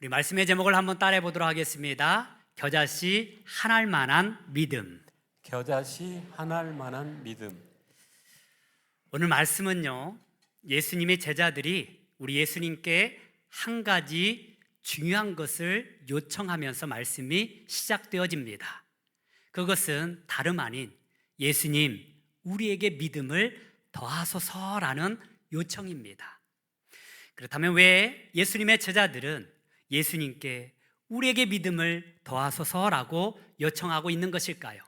우리 말씀의 제목을 한번 따라해 보도록 하겠습니다. 겨자씨 한알 만한 믿음. 겨자씨 한알 만한 믿음. 오늘 말씀은요, 예수님의 제자들이 우리 예수님께 한 가지 중요한 것을 요청하면서 말씀이 시작되어집니다. 그것은 다름 아닌 예수님, 우리에게 믿음을 더하소서라는 요청입니다. 그렇다면 왜 예수님의 제자들은 예수님께 우리에게 믿음을 더하소서라고 요청하고 있는 것일까요?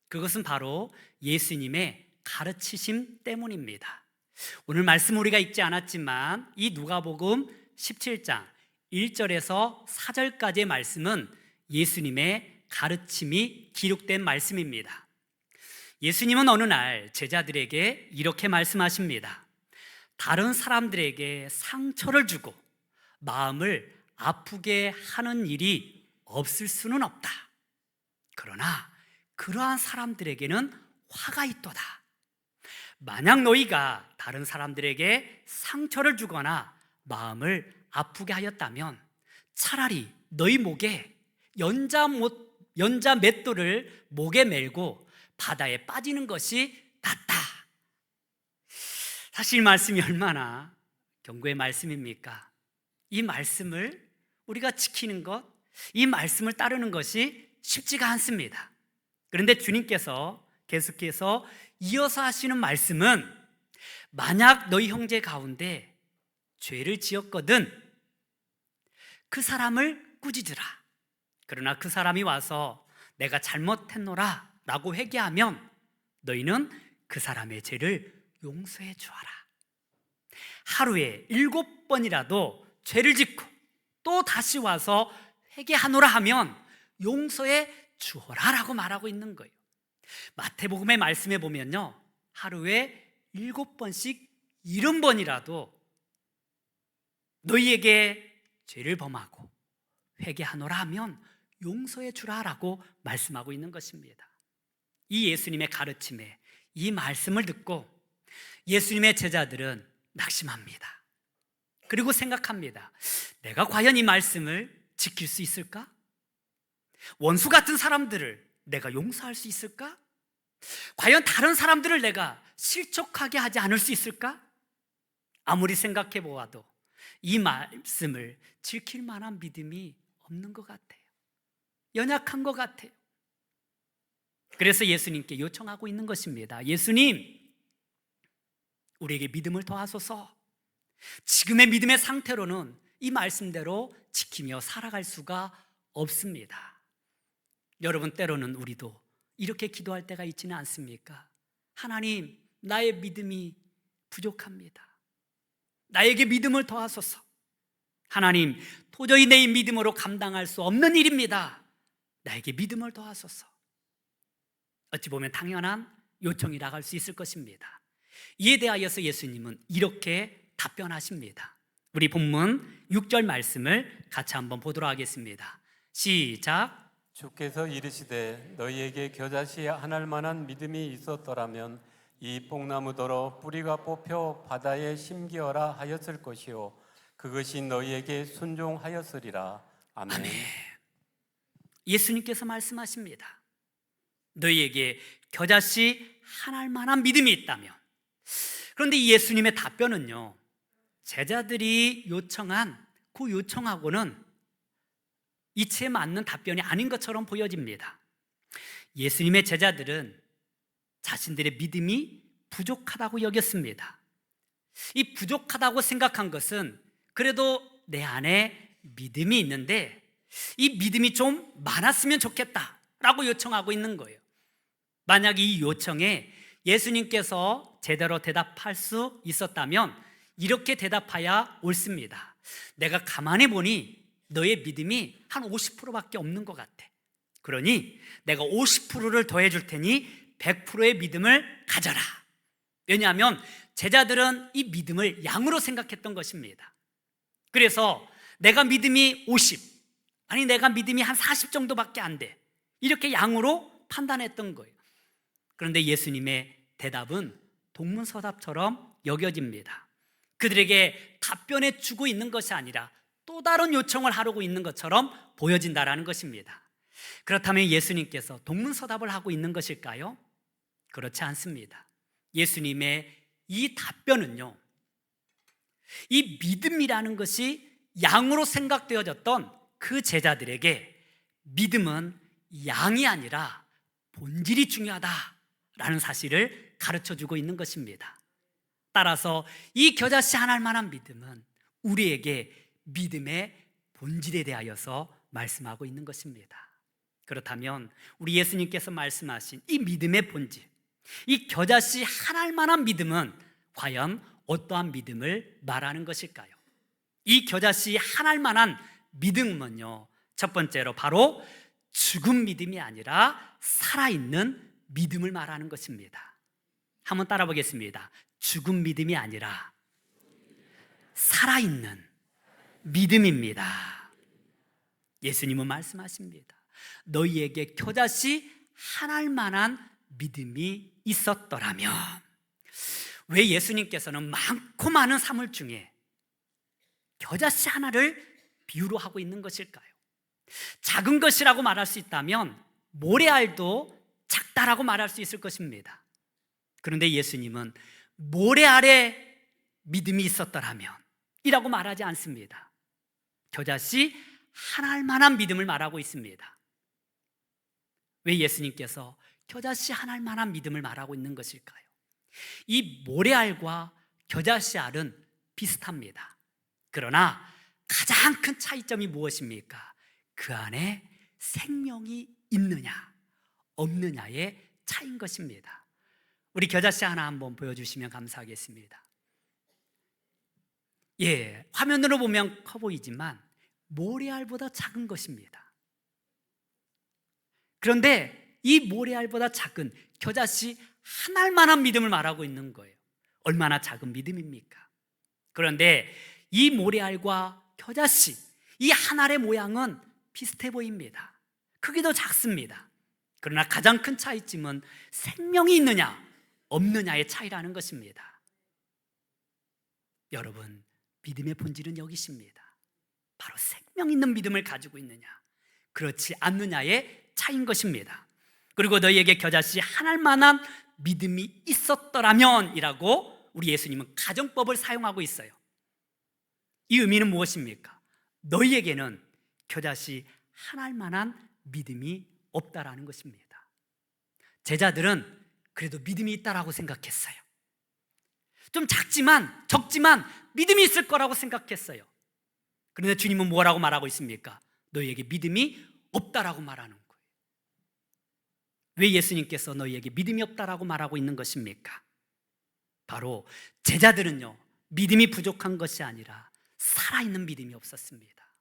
그것은 바로 예수님의 가르치심 때문입니다. 오늘 말씀 우리가 읽지 않았지만 이 누가복음 17장 1절에서 4절까지의 말씀은 예수님의 가르침이 기록된 말씀입니다. 예수님은 어느 날 제자들에게 이렇게 말씀하십니다. 다른 사람들에게 상처를 주고 마음을 아프게 하는 일이 없을 수는 없다. 그러나 그러한 사람들에게는 화가 있도다. 만약 너희가 다른 사람들에게 상처를 주거나 마음을 아프게 하였다면 차라리 너희 목에 연자 맷돌을 목에 메고 바다에 빠지는 것이 낫다. 사실 이 말씀이 얼마나 경고의 말씀입니까? 이 말씀을 우리가 지키는 것, 이 말씀을 따르는 것이 쉽지가 않습니다. 그런데 주님께서 계속해서 이어서 하시는 말씀은 만약 너희 형제 가운데 죄를 지었거든 그 사람을 꾸짖으라. 그러나 그 사람이 와서 내가 잘못했노라 라고 회개하면 너희는 그 사람의 죄를 용서해 주어라. 하루에 7번이라도 죄를 짓고 또 다시 와서 회개하노라 하면 용서해 주어라 라고 말하고 있는 거예요. 마태복음의 말씀에 보면요, 하루에 7번씩 70번이라도 너희에게 죄를 범하고 회개하노라 하면 용서해 주라 라고 말씀하고 있는 것입니다. 이 예수님의 가르침에 이 말씀을 듣고 예수님의 제자들은 낙심합니다. 그리고 생각합니다. 내가 과연 이 말씀을 지킬 수 있을까? 원수 같은 사람들을 내가 용서할 수 있을까? 과연 다른 사람들을 내가 실족하게 하지 않을 수 있을까? 아무리 생각해 보아도 이 말씀을 지킬 만한 믿음이 없는 것 같아요. 연약한 것 같아요. 그래서 예수님께 요청하고 있는 것입니다. 예수님, 우리에게 믿음을 더하소서. 지금의 믿음의 상태로는 이 말씀대로 지키며 살아갈 수가 없습니다. 여러분, 때로는 우리도 이렇게 기도할 때가 있지는 않습니까? 하나님, 나의 믿음이 부족합니다. 나에게 믿음을 더하소서. 하나님, 도저히 내 믿음으로 감당할 수 없는 일입니다. 나에게 믿음을 더하소서. 어찌 보면 당연한 요청이라고 할 수 있을 것입니다. 이에 대하여서 예수님은 이렇게 답변하십니다. 우리 본문 6절 말씀을 같이 한번 보도록 하겠습니다. 시작. 주께서 이르시되 너희에게 겨자씨 한알 만한 믿음이 있었더라면 이 뽕나무더러 뿌리가 뽑혀 바다에 심기어라 하였을 것이요 그것이 너희에게 순종하였으리라. 아멘. 아멘. 예수님께서 말씀하십니다. 너희에게 겨자씨 한알 만한 믿음이 있다면. 그런데 이 예수님의 답변은요, 제자들이 요청한 그 요청하고는 이치에 맞는 답변이 아닌 것처럼 보여집니다. 예수님의 제자들은 자신들의 믿음이 부족하다고 여겼습니다. 이 부족하다고 생각한 것은 그래도 내 안에 믿음이 있는데 이 믿음이 좀 많았으면 좋겠다라고 요청하고 있는 거예요. 만약 이 요청에 예수님께서 제대로 대답할 수 있었다면 이렇게 대답해야 옳습니다. 내가 가만히 보니 너의 믿음이 한 50%밖에 없는 것 같아. 그러니 내가 50%를 더해줄 테니 100%의 믿음을 가져라. 왜냐하면 제자들은 이 믿음을 양으로 생각했던 것입니다. 그래서 내가 믿음이 50, 아니 내가 믿음이 한 40 정도밖에 안 돼, 이렇게 양으로 판단했던 거예요. 그런데 예수님의 대답은 동문서답처럼 여겨집니다. 그들에게 답변해 주고 있는 것이 아니라 또 다른 요청을 하려고 있는 것처럼 보여진다라는 것입니다. 그렇다면 예수님께서 동문서답을 하고 있는 것일까요? 그렇지 않습니다. 예수님의 이 답변은요, 이 믿음이라는 것이 양으로 생각되어졌던 그 제자들에게 믿음은 양이 아니라 본질이 중요하다라는 사실을 가르쳐주고 있는 것입니다. 따라서 이 겨자씨 하나일 만한 믿음은 우리에게 믿음의 본질에 대하여서 말씀하고 있는 것입니다. 그렇다면 우리 예수님께서 말씀하신 이 믿음의 본질, 이 겨자씨 하나일 만한 믿음은 과연 어떠한 믿음을 말하는 것일까요? 이 겨자씨 하나일 만한 믿음은요, 첫 번째로 바로 죽은 믿음이 아니라 살아있는 믿음을 말하는 것입니다. 한번 따라 보겠습니다. 죽은 믿음이 아니라 살아있는 믿음입니다. 예수님은 말씀하십니다. 너희에게 겨자씨 하나일 만한 믿음이 있었더라면. 왜 예수님께서는 많고 많은 사물 중에 겨자씨 하나를 비유로 하고 있는 것일까요? 작은 것이라고 말할 수 있다면 모래알도 작다라고 말할 수 있을 것입니다. 그런데 예수님은 모래알에 믿음이 있었더라면 이라고 말하지 않습니다. 겨자씨 하나일 만한 믿음을 말하고 있습니다. 왜 예수님께서 겨자씨 하나일 만한 믿음을 말하고 있는 것일까요? 이 모래알과 겨자씨 알은 비슷합니다. 그러나 가장 큰 차이점이 무엇입니까? 그 안에 생명이 있느냐 없느냐의 차이인 것입니다. 우리 겨자씨 하나 한번 보여주시면 감사하겠습니다. 화면으로 보면 커 보이지만 모래알보다 작은 것입니다. 그런데 이 모래알보다 작은 겨자씨 하나일 만한 믿음을 말하고 있는 거예요. 얼마나 작은 믿음입니까? 그런데 이 모래알과 겨자씨, 이 한 알의 모양은 비슷해 보입니다. 크기도 작습니다. 그러나 가장 큰 차이점은 생명이 있느냐 없느냐의 차이라는 것입니다. 여러분, 믿음의 본질은 여기 있습니다. 바로 생명 있는 믿음을 가지고 있느냐 그렇지 않느냐의 차이인 것입니다. 그리고 너희에게 겨자씨 하나일 만한 믿음이 있었더라면 이라고 우리 예수님은 가정법을 사용하고 있어요. 이 의미는 무엇입니까? 너희에게는 겨자씨 하나일 만한 믿음이 없다라는 것입니다. 제자들은 그래도 믿음이 있다라고 생각했어요. 좀 적지만 믿음이 있을 거라고 생각했어요. 그런데 주님은 뭐라고 말하고 있습니까? 너희에게 믿음이 없다라고 말하는 거예요. 왜 예수님께서 너희에게 믿음이 없다라고 말하고 있는 것입니까? 바로 제자들은요, 믿음이 부족한 것이 아니라 살아있는 믿음이 없었습니다.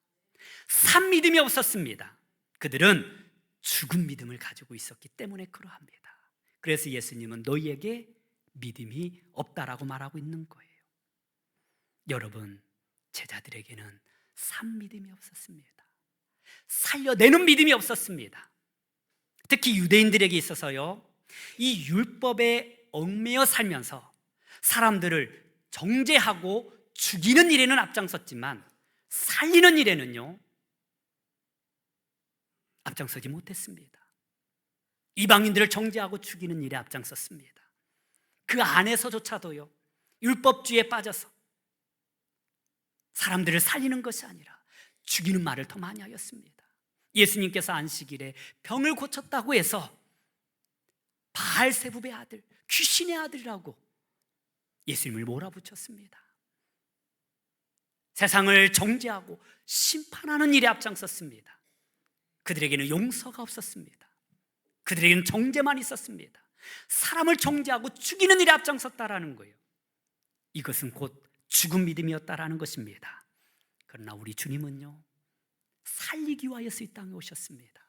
산 믿음이 없었습니다. 그들은 죽은 믿음을 가지고 있었기 때문에 그러합니다. 그래서 예수님은 너희에게 믿음이 없다라고 말하고 있는 거예요. 여러분, 제자들에게는 산 믿음이 없었습니다. 살려내는 믿음이 없었습니다. 특히 유대인들에게 있어서요, 이 율법에 얽매여 살면서 사람들을 정죄하고 죽이는 일에는 앞장섰지만 살리는 일에는요 앞장서지 못했습니다. 이방인들을 정죄하고 죽이는 일에 앞장섰습니다. 그 안에서조차도요 율법주의에 빠져서 사람들을 살리는 것이 아니라 죽이는 말을 더 많이 하였습니다. 예수님께서 안식일에 병을 고쳤다고 해서 바알세붑의 아들, 귀신의 아들이라고 예수님을 몰아붙였습니다. 세상을 정죄하고 심판하는 일에 앞장섰습니다. 그들에게는 용서가 없었습니다. 그들에게는 정죄만 있었습니다. 사람을 정죄하고 죽이는 일에 앞장섰다라는 거예요. 이것은 곧 죽은 믿음이었다라는 것입니다. 그러나 우리 주님은요 살리기 위하여서 이 땅에 오셨습니다.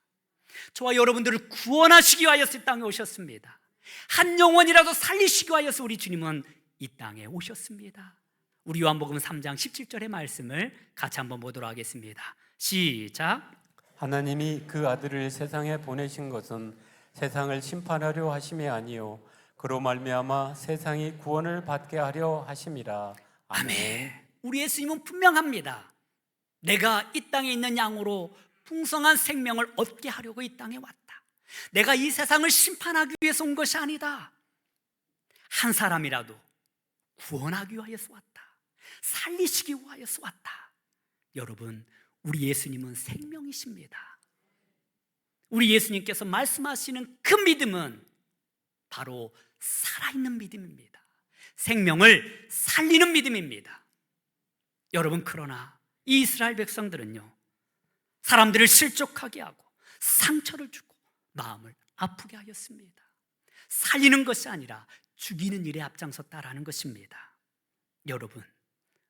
저와 여러분들을 구원하시기 위하여서 이 땅에 오셨습니다. 한 영혼이라도 살리시기 위하여서 우리 주님은 이 땅에 오셨습니다. 우리 요한복음 3장 17절의 말씀을 같이 한번 보도록 하겠습니다. 시작. 하나님이 그 아들을 세상에 보내신 것은 세상을 심판하려 하심이 아니요 그로 말미암아 세상이 구원을 받게 하려 하심이라. 아멘. 우리 예수님은 분명합니다. 내가 이 땅에 있는 양으로 풍성한 생명을 얻게 하려고 이 땅에 왔다. 내가 이 세상을 심판하기 위해서 온 것이 아니다. 한 사람이라도 구원하기 위하여서 왔다. 살리시기 위하여서 왔다. 여러분, 우리 예수님은 생명이십니다. 우리 예수님께서 말씀하시는 그 믿음은 바로 살아있는 믿음입니다. 생명을 살리는 믿음입니다. 여러분, 그러나 이 이스라엘 백성들은요, 사람들을 실족하게 하고 상처를 주고 마음을 아프게 하였습니다. 살리는 것이 아니라 죽이는 일에 앞장섰다라는 것입니다. 여러분,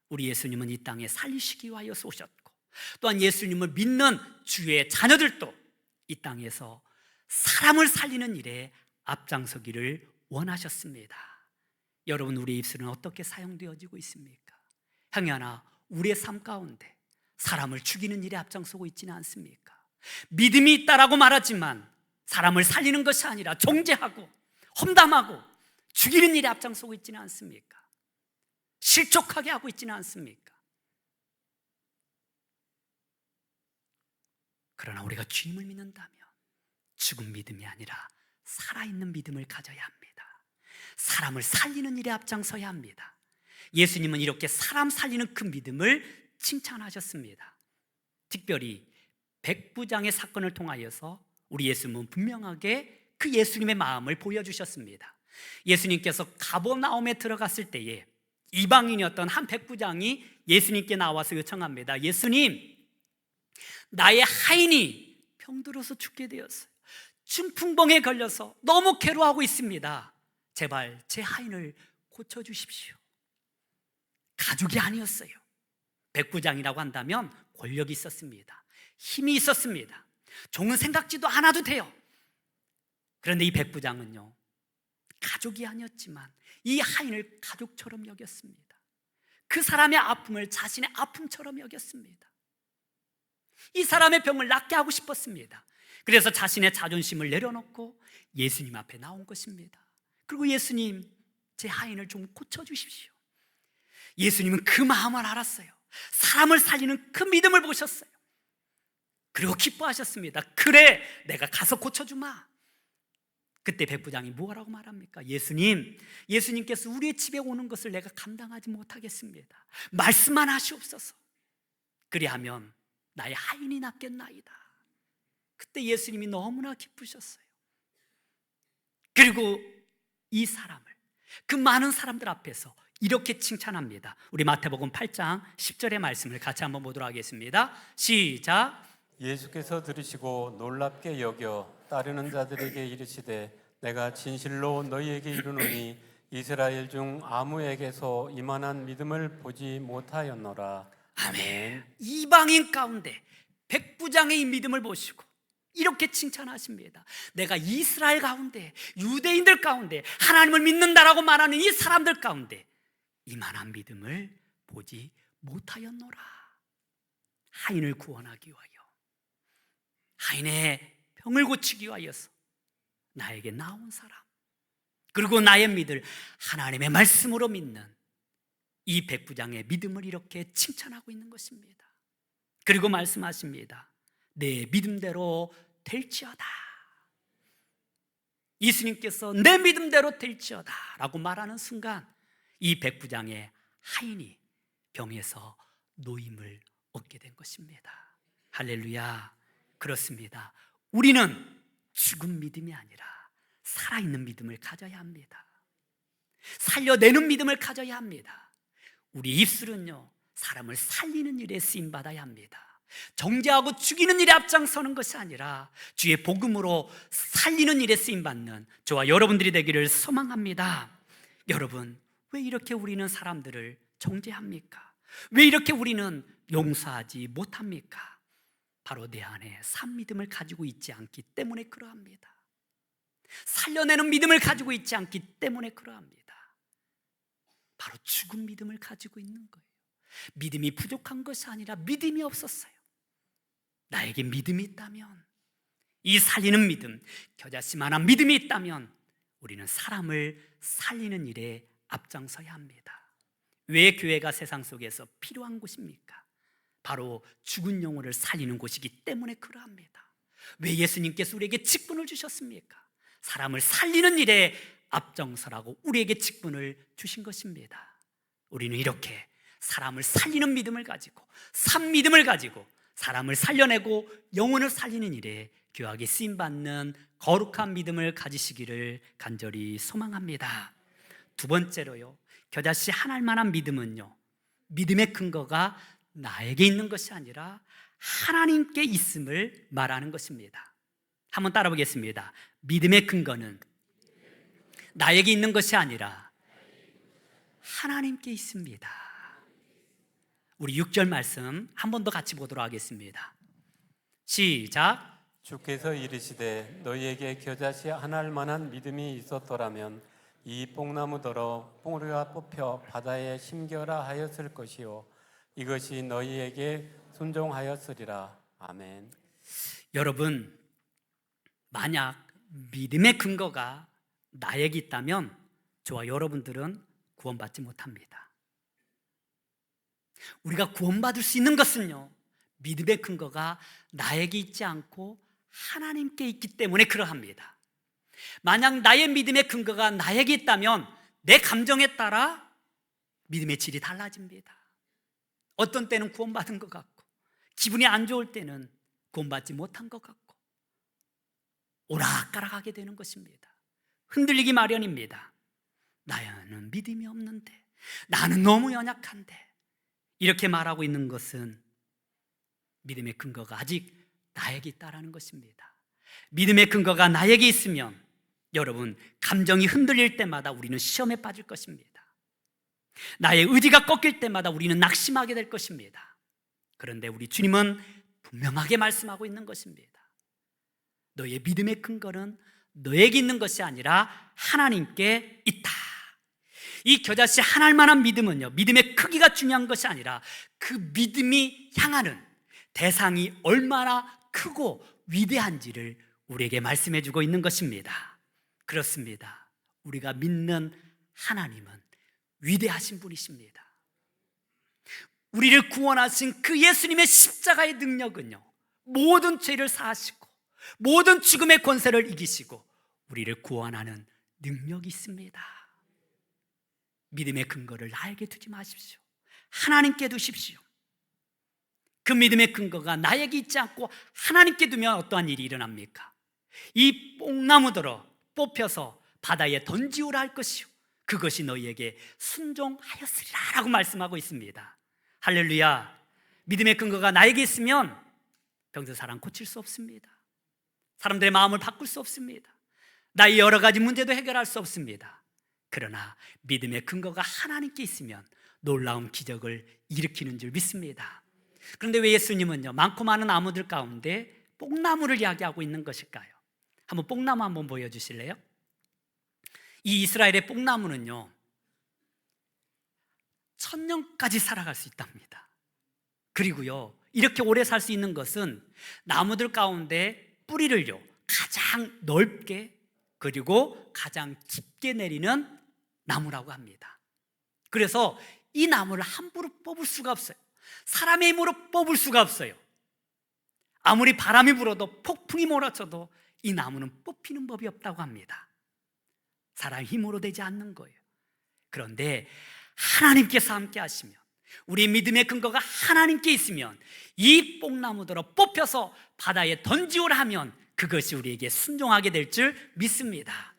우리 예수님은 이 땅에 살리시기 위하여서 오셨고, 또한 예수님을 믿는 주의 자녀들도 이 땅에서 사람을 살리는 일에 앞장서기를 원하셨습니다. 여러분, 우리의 입술은 어떻게 사용되어지고 있습니까? 행여나 우리의 삶 가운데 사람을 죽이는 일에 앞장서고 있지는 않습니까? 믿음이 있다라고 말하지만 사람을 살리는 것이 아니라 정죄하고 험담하고 죽이는 일에 앞장서고 있지는 않습니까? 실족하게 하고 있지는 않습니까? 그러나 우리가 주님을 믿는다면 죽은 믿음이 아니라 살아있는 믿음을 가져야 합니다. 사람을 살리는 일에 앞장서야 합니다. 예수님은 이렇게 사람 살리는 그 믿음을 칭찬하셨습니다. 특별히 백부장의 사건을 통하여서 우리 예수님은 분명하게 그 예수님의 마음을 보여주셨습니다. 예수님께서 가버나움에 들어갔을 때에 이방인이었던 한 백부장이 예수님께 나와서 요청합니다. 예수님, 나의 하인이 병들어서 죽게 되었어요. 중풍병에 걸려서 너무 괴로워하고 있습니다. 제발 제 하인을 고쳐주십시오. 가족이 아니었어요. 백부장이라고 한다면 권력이 있었습니다. 힘이 있었습니다. 종은 생각지도 않아도 돼요. 그런데 이 백부장은요, 가족이 아니었지만 이 하인을 가족처럼 여겼습니다. 그 사람의 아픔을 자신의 아픔처럼 여겼습니다. 이 사람의 병을 낫게 하고 싶었습니다. 그래서 자신의 자존심을 내려놓고 예수님 앞에 나온 것입니다. 그리고 예수님, 제 하인을 좀 고쳐주십시오. 예수님은 그 마음을 알았어요. 사람을 살리는 그 믿음을 보셨어요. 그리고 기뻐하셨습니다. 그래, 내가 가서 고쳐주마. 그때 백부장이 뭐라고 말합니까? 예수님께서 우리의 집에 오는 것을 내가 감당하지 못하겠습니다. 말씀만 하시옵소서. 그리하면 나의 하인이 낫겠나이다. 그때 예수님이 너무나 기쁘셨어요. 그리고 이 사람을 그 많은 사람들 앞에서 이렇게 칭찬합니다. 우리 마태복음 8장 10절의 말씀을 같이 한번 보도록 하겠습니다. 시작. 예수께서 들으시고 놀랍게 여겨 따르는 자들에게 이르시되 내가 진실로 너희에게 이르노니 이스라엘 중 아무에게서 이만한 믿음을 보지 못하였노라. 아멘. 이방인 가운데 백부장의 이 믿음을 보시고 이렇게 칭찬하십니다. 내가 이스라엘 가운데, 유대인들 가운데 하나님을 믿는다라고 말하는 이 사람들 가운데 이만한 믿음을 보지 못하였노라. 하인을 구원하기 위하여, 하인의 병을 고치기 위하여서 나에게 나온 사람, 그리고 나의 믿을 하나님의 말씀으로 믿는 이 백부장의 믿음을 이렇게 칭찬하고 있는 것입니다. 그리고 말씀하십니다. 내 믿음대로 될지어다. 예수님께서 내 믿음대로 될지어다 라고 말하는 순간 이 백부장의 하인이 병에서 노임을 얻게 된 것입니다. 할렐루야. 그렇습니다. 우리는 죽은 믿음이 아니라 살아있는 믿음을 가져야 합니다. 살려내는 믿음을 가져야 합니다. 우리 입술은요, 사람을 살리는 일에 쓰임받아야 합니다. 정죄하고 죽이는 일에 앞장서는 것이 아니라 주의 복음으로 살리는 일에 쓰임받는 저와 여러분들이 되기를 소망합니다. 여러분, 왜 이렇게 우리는 사람들을 정죄합니까? 왜 이렇게 우리는 용서하지 못합니까? 바로 내 안에 산 믿음을 가지고 있지 않기 때문에 그러합니다. 살려내는 믿음을 가지고 있지 않기 때문에 그러합니다. 바로 죽은 믿음을 가지고 있는 거예요. 믿음이 부족한 것이 아니라 믿음이 없었어요. 나에게 믿음이 있다면, 이 살리는 믿음, 겨자씨만한 믿음이 있다면 우리는 사람을 살리는 일에 앞장서야 합니다. 왜 교회가 세상 속에서 필요한 곳입니까? 바로 죽은 영혼을 살리는 곳이기 때문에 그러합니다. 왜 예수님께서 우리에게 직분을 주셨습니까? 사람을 살리는 일에 앞장서라고 우리에게 직분을 주신 것입니다. 우리는 이렇게 사람을 살리는 믿음을 가지고, 산 믿음을 가지고 사람을 살려내고 영혼을 살리는 일에 귀하게 쓰임받는 거룩한 믿음을 가지시기를 간절히 소망합니다. 두 번째로요, 겨자씨 하나일 만한 믿음은요, 믿음의 근거가 나에게 있는 것이 아니라 하나님께 있음을 말하는 것입니다. 한번 따라 보겠습니다. 믿음의 근거는 나에게 있는 것이 아니라 하나님께 있습니다. 우리 6절 말씀 한 번 더 같이 보도록 하겠습니다. 시작. 주께서 이르시되 너희에게 겨자씨 하나일 만한 믿음이 있었더라면 이 뽕나무더러 뿌리가 뽑혀 바다에 심겨라 하였을 것이요 이것이 너희에게 순종하였으리라. 아멘. 여러분, 만약 믿음의 근거가 나에게 있다면 저와 여러분들은 구원받지 못합니다. 우리가 구원받을 수 있는 것은요, 믿음의 근거가 나에게 있지 않고 하나님께 있기 때문에 그러합니다. 만약 나의 믿음의 근거가 나에게 있다면 내 감정에 따라 믿음의 질이 달라집니다. 어떤 때는 구원받은 것 같고, 기분이 안 좋을 때는 구원받지 못한 것 같고, 오락가락하게 되는 것입니다. 흔들리기 마련입니다. 나는 믿음이 없는데, 나는 너무 연약한데, 이렇게 말하고 있는 것은 믿음의 근거가 아직 나에게 있다라는 것입니다. 믿음의 근거가 나에게 있으면 여러분, 감정이 흔들릴 때마다 우리는 시험에 빠질 것입니다. 나의 의지가 꺾일 때마다 우리는 낙심하게 될 것입니다. 그런데 우리 주님은 분명하게 말씀하고 있는 것입니다. 너의 믿음의 근거는 너에게 있는 것이 아니라 하나님께 있다. 이 겨자씨 하나일 만한 믿음은요, 믿음의 크기가 중요한 것이 아니라 그 믿음이 향하는 대상이 얼마나 크고 위대한지를 우리에게 말씀해 주고 있는 것입니다. 그렇습니다. 우리가 믿는 하나님은 위대하신 분이십니다. 우리를 구원하신 그 예수님의 십자가의 능력은요, 모든 죄를 사하시고 모든 죽음의 권세를 이기시고 우리를 구원하는 능력이 있습니다. 믿음의 근거를 나에게 두지 마십시오. 하나님께 두십시오. 그 믿음의 근거가 나에게 있지 않고 하나님께 두면 어떠한 일이 일어납니까? 이 뽕나무더러 뽑혀서 바다에 던지우라 할 것이요 그것이 너희에게 순종하였으리라 라고 말씀하고 있습니다. 할렐루야. 믿음의 근거가 나에게 있으면 병든 사람 고칠 수 없습니다. 사람들의 마음을 바꿀 수 없습니다. 나의 여러 가지 문제도 해결할 수 없습니다. 그러나 믿음의 근거가 하나님께 있으면 놀라운 기적을 일으키는 줄 믿습니다. 그런데 왜 예수님은요, 많고 많은 나무들 가운데 뽕나무를 이야기하고 있는 것일까요? 한번 뽕나무 한번 보여주실래요? 이 이스라엘의 뽕나무는요, 1000년까지 살아갈 수 있답니다. 그리고요, 이렇게 오래 살 수 있는 것은 나무들 가운데 뿌리를요, 가장 넓게 그리고 가장 깊게 내리는 나무라고 합니다. 그래서 이 나무를 함부로 뽑을 수가 없어요. 사람의 힘으로 뽑을 수가 없어요. 아무리 바람이 불어도 폭풍이 몰아쳐도 이 나무는 뽑히는 법이 없다고 합니다. 사람 힘으로 되지 않는 거예요. 그런데 하나님께서 함께 하시면, 우리 믿음의 근거가 하나님께 있으면 이 뽕나무들어 뽑혀서 바다에 던지오라 하면 그것이 우리에게 순종하게 될 줄 믿습니다.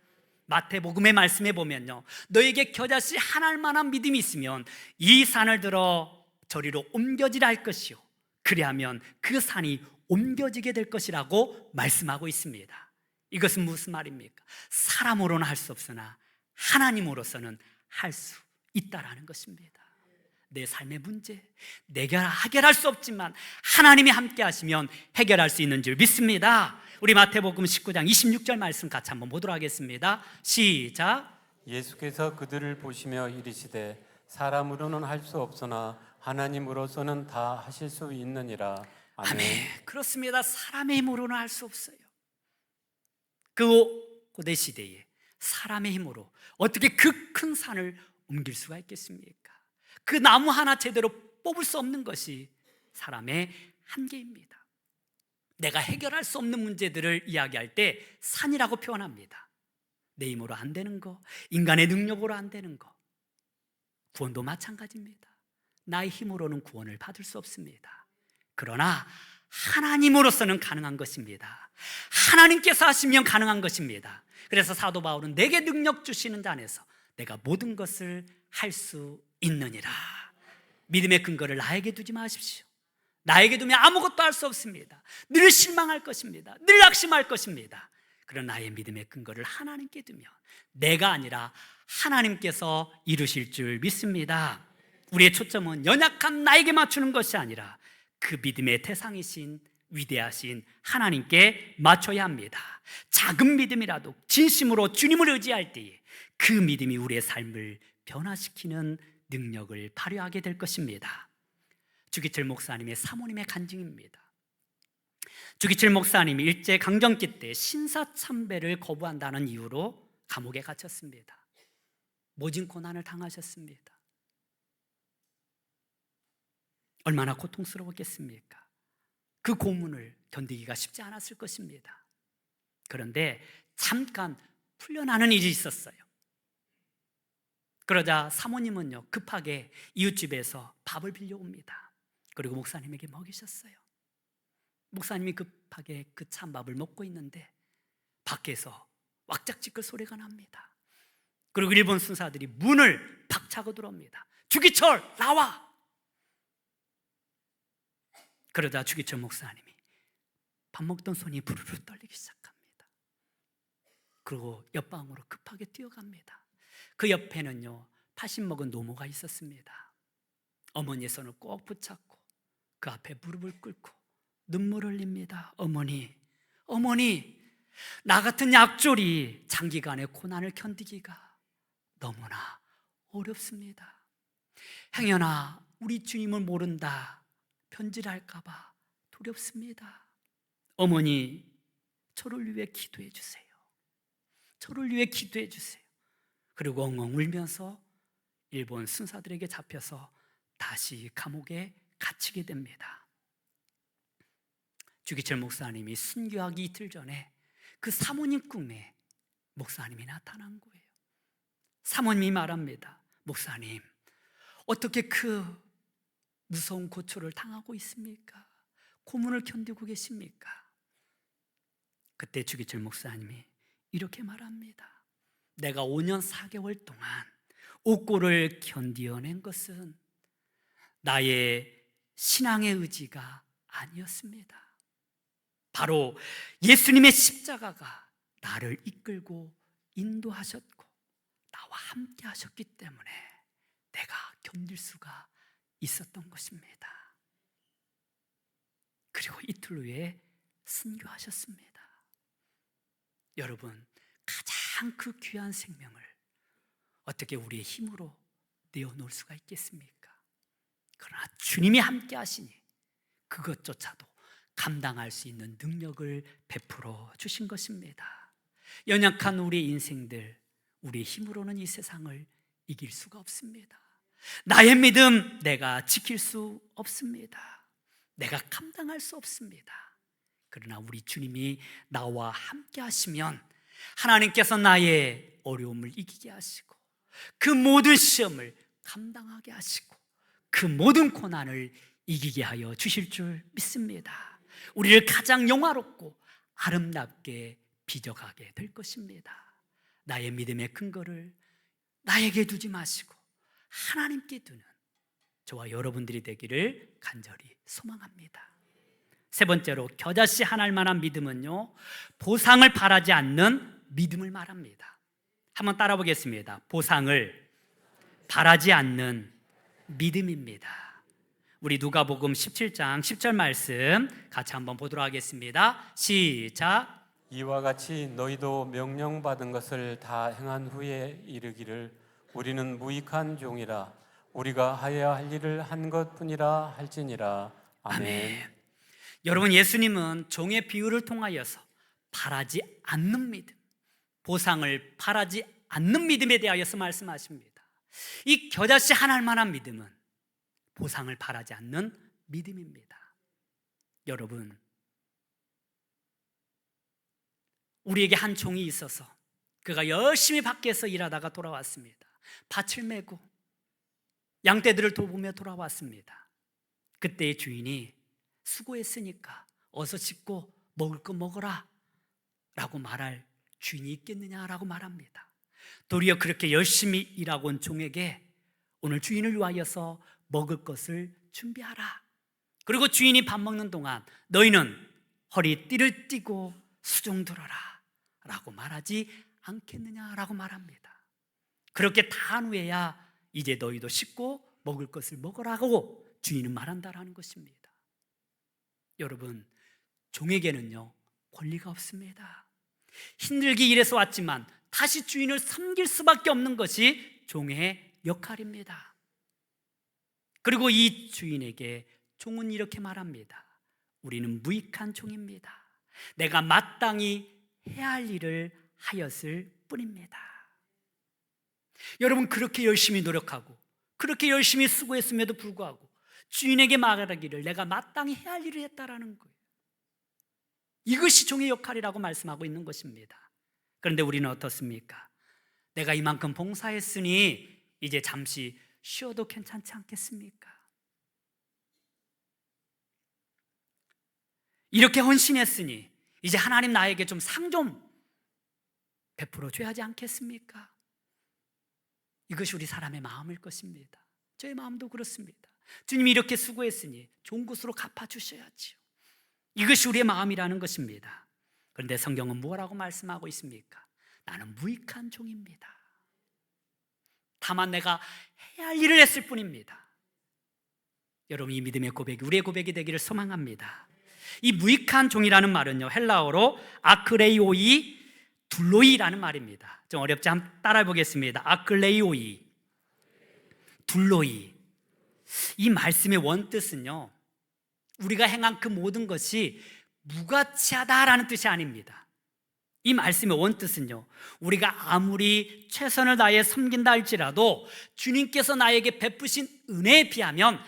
마태복음의 말씀에 보면요, 너에게 겨자씨 하나일 만한 믿음이 있으면 이 산을 들어 저리로 옮겨지라 할 것이요 그리하면 그 산이 옮겨지게 될 것이라고 말씀하고 있습니다. 이것은 무슨 말입니까? 사람으로는 할 수 없으나 하나님으로서는 할 수 있다라는 것입니다. 내 삶의 문제, 내가 해결할 수 없지만 하나님이 함께 하시면 해결할 수 있는 줄 믿습니다. 우리 마태복음 19장 26절 말씀 같이 한번 보도록 하겠습니다. 시작. 예수께서 그들을 보시며 이르시되 사람으로는 할 수 없으나 하나님으로서는 다 하실 수 있느니라. 아멘. 아멘. 그렇습니다. 사람의 힘으로는 할 수 없어요. 그 고대 시대에 사람의 힘으로 어떻게 그 큰 산을 옮길 수가 있겠습니까? 그 나무 하나 제대로 뽑을 수 없는 것이 사람의 한계입니다. 내가 해결할 수 없는 문제들을 이야기할 때 산이라고 표현합니다. 내 힘으로 안 되는 거, 인간의 능력으로 안 되는 거. 구원도 마찬가지입니다. 나의 힘으로는 구원을 받을 수 없습니다. 그러나 하나님으로서는 가능한 것입니다. 하나님께서 하시면 가능한 것입니다. 그래서 사도 바울은 내게 능력 주시는 자 안에서 내가 모든 것을 할 수 있느니라. 믿음의 근거를 나에게 두지 마십시오. 나에게 두면 아무것도 할 수 없습니다. 늘 실망할 것입니다. 늘 낙심할 것입니다. 그런 나의 믿음의 근거를 하나님께 두면 내가 아니라 하나님께서 이루실 줄 믿습니다. 우리의 초점은 연약한 나에게 맞추는 것이 아니라 그 믿음의 대상이신 위대하신 하나님께 맞춰야 합니다. 작은 믿음이라도 진심으로 주님을 의지할 때에 그 믿음이 우리의 삶을 변화시키는 능력을 발휘하게 될 것입니다. 주기철 목사님의 사모님의 간증입니다. 주기철 목사님이 일제 강점기 때 신사참배를 거부한다는 이유로 감옥에 갇혔습니다. 모진 고난을 당하셨습니다. 얼마나 고통스러웠겠습니까? 그 고문을 견디기가 쉽지 않았을 것입니다. 그런데 잠깐 풀려나는 일이 있었어요. 그러자 사모님은요, 급하게 이웃집에서 밥을 빌려옵니다. 그리고 목사님에게 먹이셨어요. 목사님이 급하게 그 찬밥을 먹고 있는데 밖에서 왁작지껄 소리가 납니다. 그리고 일본 순사들이 문을 박차고 들어옵니다. 주기철 나와! 그러자 주기철 목사님이 밥 먹던 손이 부르르 떨리기 시작합니다. 그리고 옆방으로 급하게 뛰어갑니다. 그 옆에는요 80 먹은 노모가 있었습니다. 어머니의 손을 꼭 붙잡고 그 앞에 무릎을 꿇고 눈물을 흘립니다. 어머니, 나 같은 약졸이 장기간의 고난을 견디기가 너무나 어렵습니다. 행여나 우리 주님을 모른다 변질할까 봐 두렵습니다. 어머니, 저를 위해 기도해 주세요. 저를 위해 기도해 주세요. 그리고 엉엉 울면서 일본 순사들에게 잡혀서 다시 감옥에 갇히게 됩니다. 주기철 목사님이 순교하기 이틀 전에 그 사모님 꿈에 목사님이 나타난 거예요. 사모님이 말합니다. 목사님, 어떻게 그 무서운 고초를 당하고 있습니까? 고문을 견디고 계십니까? 그때 주기철 목사님이 이렇게 말합니다. 내가 5년 4개월 동안 옥고를 견디어낸 것은 나의 신앙의 의지가 아니었습니다. 바로 예수님의 십자가가 나를 이끌고 인도하셨고 나와 함께 하셨기 때문에 내가 견딜 수가 있었던 것입니다. 그리고 이틀 후에 순교하셨습니다. 여러분, 가장 그 귀한 생명을 어떻게 우리의 힘으로 내어놓을 수가 있겠습니까? 그러나 주님이 함께 하시니 그것조차도 감당할 수 있는 능력을 베풀어 주신 것입니다. 연약한 우리의 인생들, 우리의 힘으로는 이 세상을 이길 수가 없습니다. 나의 믿음 내가 지킬 수 없습니다. 내가 감당할 수 없습니다. 그러나 우리 주님이 나와 함께 하시면 하나님께서 나의 어려움을 이기게 하시고 그 모든 시험을 감당하게 하시고 그 모든 고난을 이기게 하여 주실 줄 믿습니다. 우리를 가장 영화롭고 아름답게 빚어가게 될 것입니다. 나의 믿음의 근거를 나에게 두지 마시고 하나님께 두는 저와 여러분들이 되기를 간절히 소망합니다. 세 번째로 겨자씨 하나일 만한 믿음은요, 보상을 바라지 않는 믿음을 말합니다. 한번 따라 보겠습니다. 보상을 바라지 않는 믿음입니다. 우리 누가복음 17장 10절 말씀 같이 한번 보도록 하겠습니다. 시작. 이와 같이 너희도 명령받은 것을 다 행한 후에 이르기를 우리는 무익한 종이라 우리가 하여야 할 일을 한 것뿐이라 할지니라. 아멘. 여러분, 예수님은 종의 비유를 통하여서 바라지 않는 믿음, 보상을 바라지 않는 믿음에 대하여서 말씀하십니다. 이 겨자씨 하나일 만한 믿음은 보상을 바라지 않는 믿음입니다. 여러분, 우리에게 한 종이 있어서 그가 열심히 밖에서 일하다가 돌아왔습니다. 밭을 메고 양떼들을 돌보며 돌아왔습니다. 그때의 주인이 수고했으니까 어서 씻고 먹을 거 먹어라 라고 말할 주인이 있겠느냐라고 말합니다. 도리어 그렇게 열심히 일하고 온 종에게 오늘 주인을 위하여서 먹을 것을 준비하라. 그리고 주인이 밥 먹는 동안 너희는 허리띠를 띠고 수종 들어라 라고 말하지 않겠느냐라고 말합니다. 그렇게 다 한 후에야 이제 너희도 씻고 먹을 것을 먹으라고 주인은 말한다라는 것입니다. 여러분, 종에게는요 권리가 없습니다. 힘들게 일해서 왔지만 다시 주인을 섬길 수밖에 없는 것이 종의 역할입니다. 그리고 이 주인에게 종은 이렇게 말합니다. 우리는 무익한 종입니다. 내가 마땅히 해야 할 일을 하였을 뿐입니다. 여러분, 그렇게 열심히 노력하고 그렇게 열심히 수고했음에도 불구하고 주인에게 말하기를 내가 마땅히 해야 할 일을 했다라는 거예요. 이것이 종의 역할이라고 말씀하고 있는 것입니다. 그런데 우리는 어떻습니까? 내가 이만큼 봉사했으니 이제 잠시 쉬어도 괜찮지 않겠습니까? 이렇게 헌신했으니 이제 하나님 나에게 좀 상 좀 베풀어 줘야 하지 않겠습니까? 이것이 우리 사람의 마음일 것입니다. 저의 마음도 그렇습니다. 주님이 이렇게 수고했으니 좋은 것으로 갚아주셔야지요. 이것이 우리의 마음이라는 것입니다. 그런데 성경은 뭐라고 말씀하고 있습니까? 나는 무익한 종입니다. 다만 내가 해야 할 일을 했을 뿐입니다. 여러분, 이 믿음의 고백이 우리의 고백이 되기를 소망합니다. 이 무익한 종이라는 말은요 헬라어로 아크레이오이 둘로이라는 말입니다. 좀 어렵지? 한번 따라해 보겠습니다. 아크레이오이 둘로이. 이 말씀의 원뜻은요 우리가 행한 그 모든 것이 무가치하다라는 뜻이 아닙니다. 이 말씀의 원뜻은요 우리가 아무리 최선을 다해 섬긴다 할지라도 주님께서 나에게 베푸신 은혜에 비하면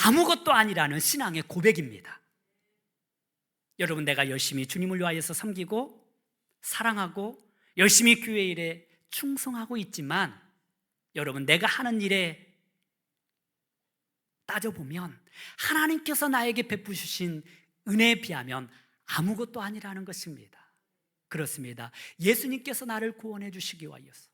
아무것도 아니라는 신앙의 고백입니다. 여러분, 내가 열심히 주님을 위하여서 섬기고 사랑하고 열심히 교회 일에 충성하고 있지만 여러분, 내가 하는 일에 따져보면 하나님께서 나에게 베푸신 은혜에 비하면 아무것도 아니라는 것입니다. 그렇습니다. 예수님께서 나를 구원해 주시기 위하여서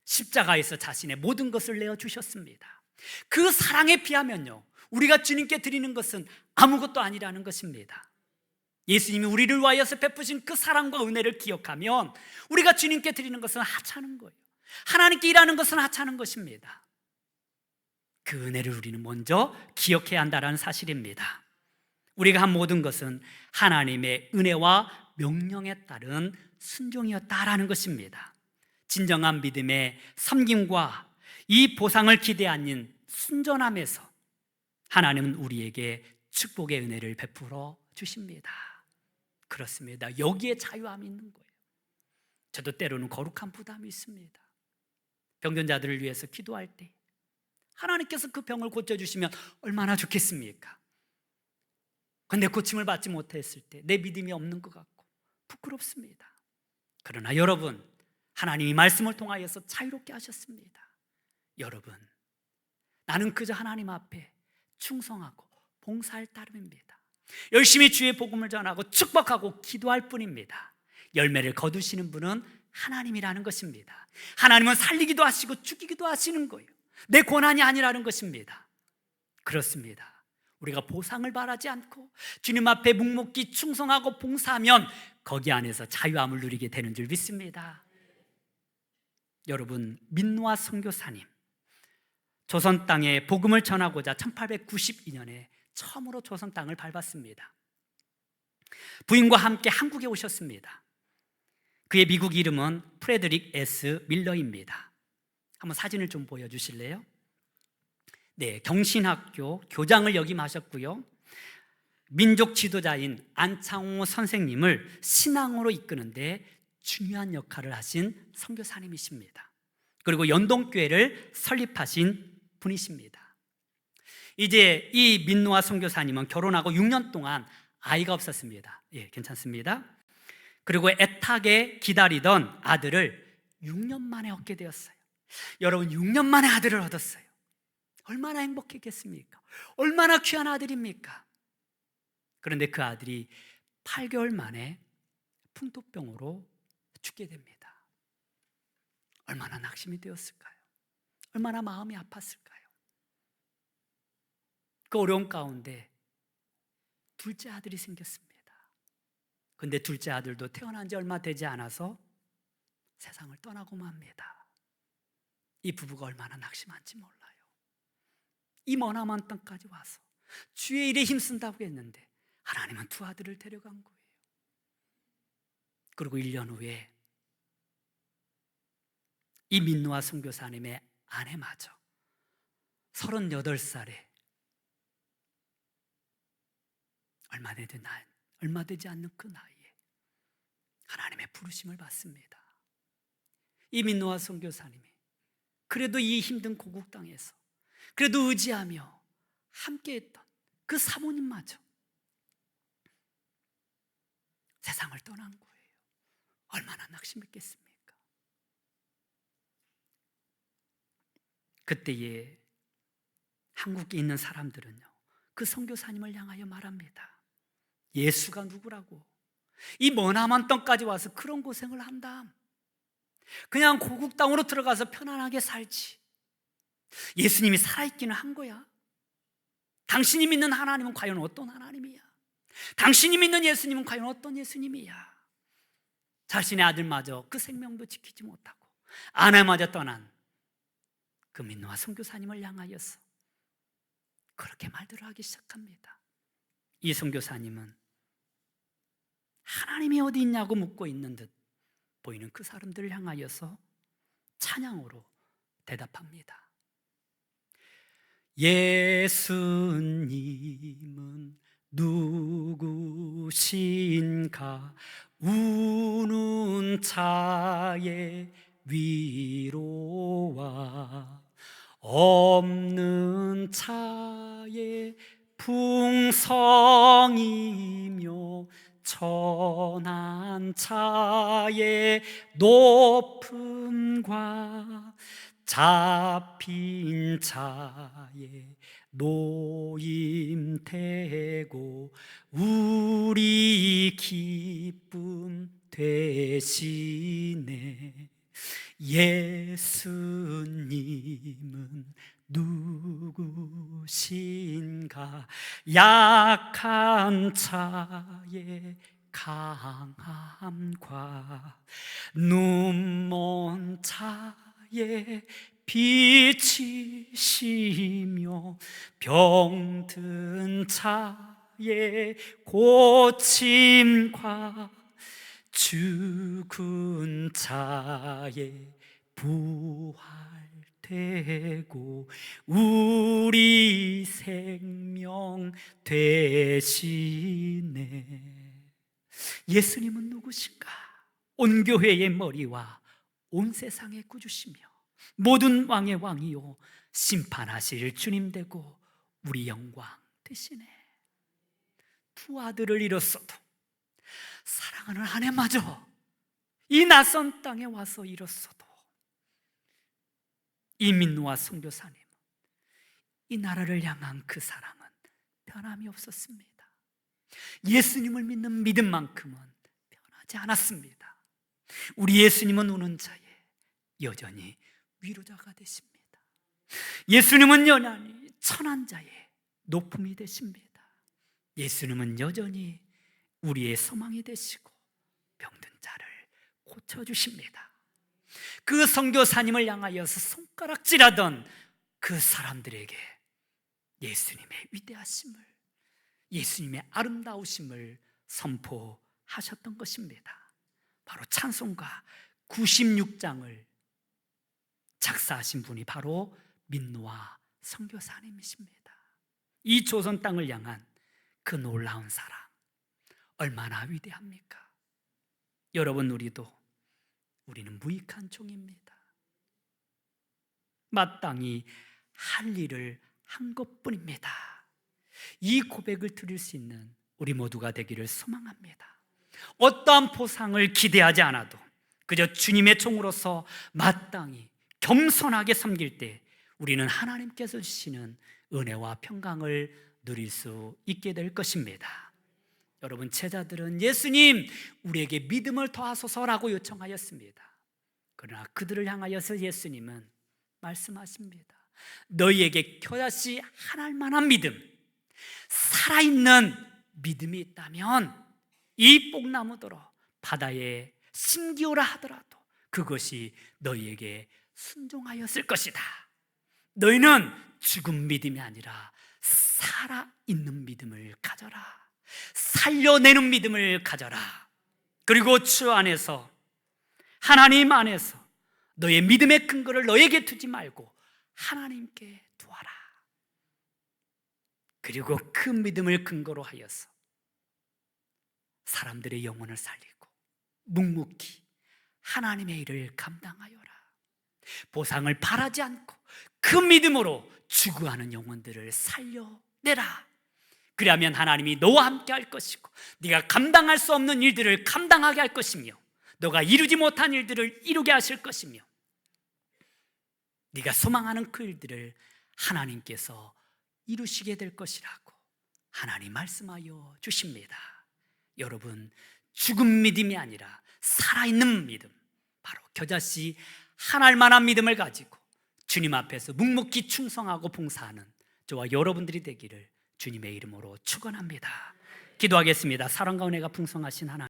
십자가에서 자신의 모든 것을 내어주셨습니다. 그 사랑에 비하면요 우리가 주님께 드리는 것은 아무것도 아니라는 것입니다. 예수님이 우리를 위하여서 베푸신 그 사랑과 은혜를 기억하면 우리가 주님께 드리는 것은 하찮은 거예요. 하나님께 일하는 것은 하찮은 것입니다. 그 은혜를 우리는 먼저 기억해야 한다는 사실입니다. 우리가 한 모든 것은 하나님의 은혜와 명령에 따른 순종이었다라는 것입니다. 진정한 믿음의 섬김과 이 보상을 기대 않는 순전함에서 하나님은 우리에게 축복의 은혜를 베풀어 주십니다. 그렇습니다. 여기에 자유함이 있는 거예요. 저도 때로는 거룩한 부담이 있습니다. 병전자들을 위해서 기도할 때 하나님께서 그 병을 고쳐주시면 얼마나 좋겠습니까? 그런데 고침을 받지 못했을 때 내 믿음이 없는 것 같고 부끄럽습니다. 그러나 여러분, 하나님이 말씀을 통하여서 자유롭게 하셨습니다. 여러분, 나는 그저 하나님 앞에 충성하고 봉사할 따름입니다. 열심히 주의 복음을 전하고 축복하고 기도할 뿐입니다. 열매를 거두시는 분은 하나님이라는 것입니다. 하나님은 살리기도 하시고 죽이기도 하시는 거예요. 내 권한이 아니라는 것입니다. 그렇습니다. 우리가 보상을 바라지 않고 주님 앞에 묵묵히 충성하고 봉사하면 거기 안에서 자유함을 누리게 되는 줄 믿습니다. 여러분, 민노아 선교사님, 조선 땅에 복음을 전하고자 1892년에 처음으로 조선 땅을 밟았습니다. 부인과 함께 한국에 오셨습니다. 그의 미국 이름은 프레드릭 S. 밀러입니다. 한번 사진을 좀 보여주실래요? 네, 경신학교 교장을 역임하셨고요. 민족 지도자인 안창호 선생님을 신앙으로 이끄는데 중요한 역할을 하신 선교사님이십니다. 그리고 연동교회를 설립하신 분이십니다. 이제 이 민노아 선교사님은 결혼하고 6년 동안 아이가 없었습니다. 예, 괜찮습니다. 그리고 애타게 기다리던 아들을 6년 만에 얻게 되었어요. 여러분, 6년 만에 아들을 얻었어요. 얼마나 행복했겠습니까? 얼마나 귀한 아들입니까? 그런데 그 아들이 8개월 만에 풍토병으로 죽게 됩니다. 얼마나 낙심이 되었을까요? 얼마나 마음이 아팠을까요? 그 어려운 가운데 둘째 아들이 생겼습니다. 근데 둘째 아들도 태어난 지 얼마 되지 않아서 세상을 떠나고 맙니다. 이 부부가 얼마나 낙심한지 몰라요. 이 머나먼 땅까지 와서 주의 일에 힘쓴다고 했는데 하나님은 두 아들을 데려간 거예요. 그리고 1년 후에 이 민노아 선교사님의 아내마저 38살에 얼마 되지 않는 그 나이에 하나님의 부르심을 받습니다. 이 민노아 선교사님이 그래도 이 힘든 고국 땅에서 그래도 의지하며 함께했던 그 사모님마저 세상을 떠난 거예요. 얼마나 낙심했겠습니까? 그때에 한국에 있는 사람들은요, 그 선교사님을 향하여 말합니다. 예수가 누구라고? 이 머나먼 땅까지 와서 그런 고생을 한다. 그냥 고국 땅으로 들어가서 편안하게 살지. 예수님이 살아있기는 한 거야. 당신이 믿는 하나님은 과연 어떤 하나님이야? 당신이 믿는 예수님은 과연 어떤 예수님이야? 자신의 아들마저 그 생명도 지키지 못하고 아내마저 떠난 그 민노아 선교사님을 향하여서 그렇게 말들을 하기 시작합니다. 이 선교사님은 하나님이 어디 있냐고 묻고 있는 듯 보이는 그 사람들을 향하여서 찬양으로 대답합니다. 예수님은 누구신가? 우는 자의 위로와 없는 자의 풍성이며 천한 자의 높음과 잡힌 자의 노임되고 우리 기쁨 되시네. 예수님은 누구신가? 약한 자의 강함과 눈먼 자의 빛이시며 병든 자의 고침과 죽은 자의 부활되고 우리 생명 되시네. 예수님은 누구신가? 온 교회의 머리와 온 세상의 구주시며 모든 왕의 왕이요 심판하실 주님 되고 우리 영광 되시네. 두 아들을 잃었어도 사랑하는 아내마저 이 낯선 땅에 와서 잃었어도 이 민노아 선교사님, 이 나라를 향한 그 사랑은 변함이 없었습니다. 예수님을 믿는 믿음만큼은 변하지 않았습니다. 우리 예수님은 우는 자의 여전히 위로자가 되십니다. 예수님은 여전히 천한 자의 높음이 되십니다. 예수님은 여전히 우리의 소망이 되시고 병든 자를 고쳐주십니다. 그 선교사님을 향하여서 손가락질하던 그 사람들에게 예수님의 위대하심을, 예수님의 아름다우심을 선포하셨던 것입니다. 바로 찬송가 96장을 작사하신 분이 바로 민노아 선교사님이십니다. 이 조선 땅을 향한 그 놀라운 사랑 얼마나 위대합니까? 여러분, 우리는 무익한 종입니다. 마땅히 할 일을 한 것뿐입니다. 이 고백을 드릴 수 있는 우리 모두가 되기를 소망합니다. 어떠한 보상을 기대하지 않아도 그저 주님의 종으로서 마땅히 겸손하게 섬길 때 우리는 하나님께서 주시는 은혜와 평강을 누릴 수 있게 될 것입니다. 여러분, 제자들은 예수님, 우리에게 믿음을 더하소서라고 요청하였습니다. 그러나 그들을 향하여서 예수님은 말씀하십니다. 너희에게 겨자씨 한 알 만한 믿음, 살아있는 믿음이 있다면 이 뽕나무더러 바다에 심기오라 하더라도 그것이 너희에게 순종하였을 것이다. 너희는 죽은 믿음이 아니라 살아있는 믿음을 가져라. 살려내는 믿음을 가져라. 그리고 주 안에서, 하나님 안에서 너의 믿음의 근거를 너에게 두지 말고 하나님께 두어라. 그리고 그 믿음을 근거로 하여서 사람들의 영혼을 살리고 묵묵히 하나님의 일을 감당하여라. 보상을 바라지 않고 그 믿음으로 추구하는 영혼들을 살려내라. 그러면 하나님이 너와 함께 할 것이고 네가 감당할 수 없는 일들을 감당하게 할 것이며 너가 이루지 못한 일들을 이루게 하실 것이며 네가 소망하는 그 일들을 하나님께서 이루시게 될 것이라고 하나님 말씀하여 주십니다. 여러분, 죽은 믿음이 아니라 살아있는 믿음, 바로 겨자씨 한 알만한 믿음을 가지고 주님 앞에서 묵묵히 충성하고 봉사하는 저와 여러분들이 되기를 주님의 이름으로 축원합니다. 기도하겠습니다. 사랑과 은혜가 풍성하신 하나님,